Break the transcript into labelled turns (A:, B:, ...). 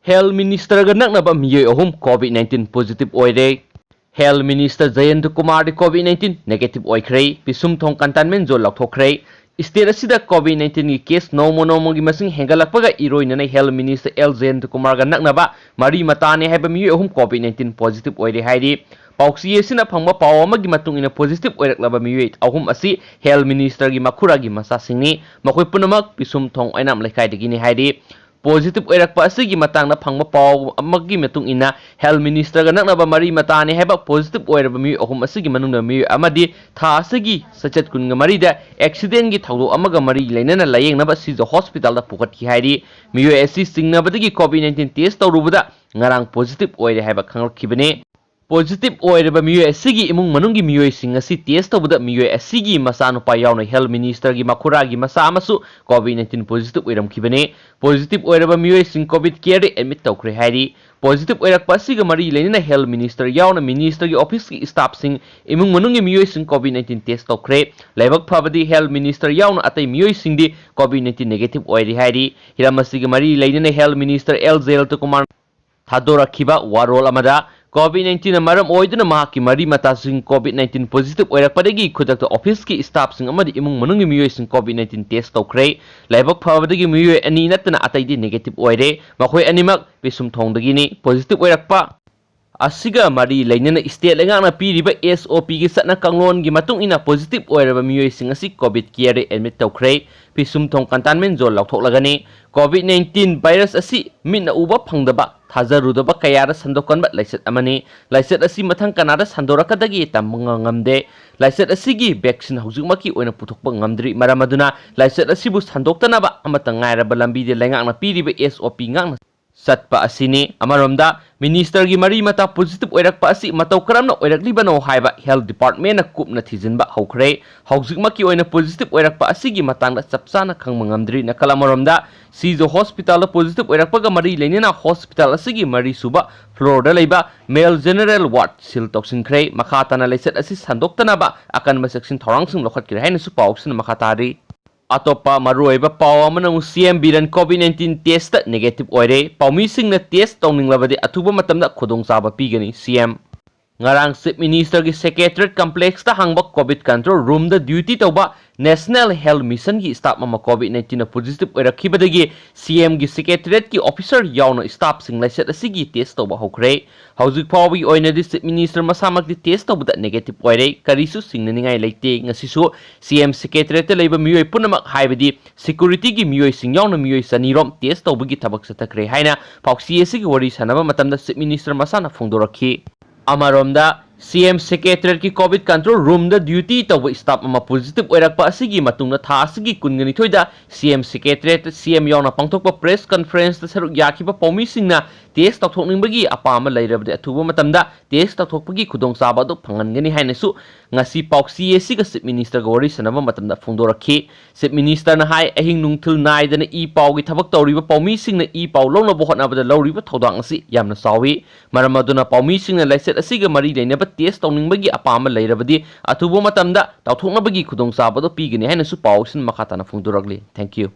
A: Health Minister ga naknaba miyoi ahum COVID-19 positive oire. Health Minister Jayentakumar di COVID-19 negative oikhre pisum thong cantonment zone laukthokre. State asida COVID-19 gi case nomo gi masing hengalakpaga iroinana Health Minister Jayentakumar ga naknaba mari matane haiba miyoi ahum COVID-19 positive oire hairi. Pauksi esina phangba paw amagi matung ina positive oiraklaba miyoi ahum asi Health Minister gi Makhuragi Macha singni makoi punamak pisum thong ainam lekai degini hairi. Positive oirakpa asigi matangna phangba paw amagi matung ina Health Minister ga naknaba mari matane haiba positive oiraba mi ahum asigi manungna mi amadi tha asigi sachat kunga mari da accident gi thawdo amaga mari leinana layengnaba sijo hospital da pukat ki hairi miyo asi singnabadagi COVID-19 test tawrubada ngarang positive oire haiba khanglakibane. Positive oiraba miyoi asigi imung manunggi miyoi sing asi test tawbada miyoi asigi masanupa yauna Health Minister gi Makhuragi Macha amasu COVID-19 positive oiramkibane. Positive oiraba miyoi sing COVID care admit taokhre hairi. Positive oirakpa asiga mari leinana Health Minister yauna Minister gi office gi staff sing imung manunggi miyoi sing COVID-19 test taokhre. Laibak phabadi Health Minister yauna atai miyoi sing di COVID-19 negative oiri hairi. Hiramasiga mari leinana Health Minister Jayentakumar Thadora-khiba warol amada COVID-19 maram oiduna mahaki mari mata sing COVID-19 positive oirakpadagi khudakta office ki staff sing amadi imung manungi miyoi sing COVID-19 test tawkhre. Laibak phabadagi miyoi ani natna ataidi negative oire makhoi animak pisum thongdagi ni positive oirakpa asiga mari leinana state lengana piriba SOP gi satna kanglon gi matung ina positive oiraba miyoi sing asi COVID care admit tawkhre pisum thong cantonment zone lauthoklagani. COVID-19 virus asi minna uba phangdaba thajarudaba kayara sandokanba laiset amani. Laiset asi mathang kanada sandorakadagi tamanga ngamde. Laiset asigi vaccine haujukmaki oina puthokpa ngamdri maramaduna laiset asibu sandoktanaba amata ngairaba lambi de lengakna piriba SOP ngakna satpa asini. Amaromda Minister gi mari mata positive oirakpa asi matau karamna oiraklibano haiba Health Department na kupna thijinba haukhre. Haujukmaki oina positive oirakpa asigi matangda chapsana khangma ngamdri nakala maromda sijo hospital positive oirakpa ga mari leinena hospital asigi mari suba floor da leiba male general ward sil toksinkhre. Makhatana laiset asi sandoktanaba akan masaksin thorangsing lokhatkir haina su pawsin makhatari. Atopa maruiba paw amana CM biran COVID-19 test negative oire pawmi singna test tawninglabadi athuba matamda khudongchaba pigani CM. Ngarang Chief Minister gi Secretariat Complex ta hangba COVID control room da duty tawba National Health Mission gi staff mama COVID-19 na positive oirakhibadagi CM gi Secretariat ki officer yauna staff sing laiset asigi test tawba hokre. Haujik phawi oina di Chief Minister masamak di test tawbada negative oire karisu singnaningai leite ngasisu CM Secretariat ta leiba miyoi punamak haibadi security gi miyoi sing yauna miyoi sanirom test tawbagi thabak satakre haina pauksi asigi wari sanaba matamda Chief Minister masana phongdorakhi. Amaromda CM Secretariat ki COVID control room da duty tawba staff ama positive oirakpa asigi matungna tha asigi kungani thoida CM Secretariat CM yauna pangthokpa press conference ta saruk yakhiba pawmi singna test tawthokningbagi apama leirabde athuba matamda test tawthokpagi khudongchaba do phangangani hainasu ngasi pauksi asiga Chief Minister ga wari sanaba matamda phongdorakhi. Chief Minister na hai ahing nungthil naidana i pawgi thabak tawriba pawmi singna i paw longna bohotnabada lawriba thodang asi yamna sawi maramaduna pawmi singna laiset asiga mari leinaba test tawningbagi apama leirabadi athuba matamda tawthoknabagi khudongchaba do pigani hainasu pawsin makhatana phongdorakli. Thank you.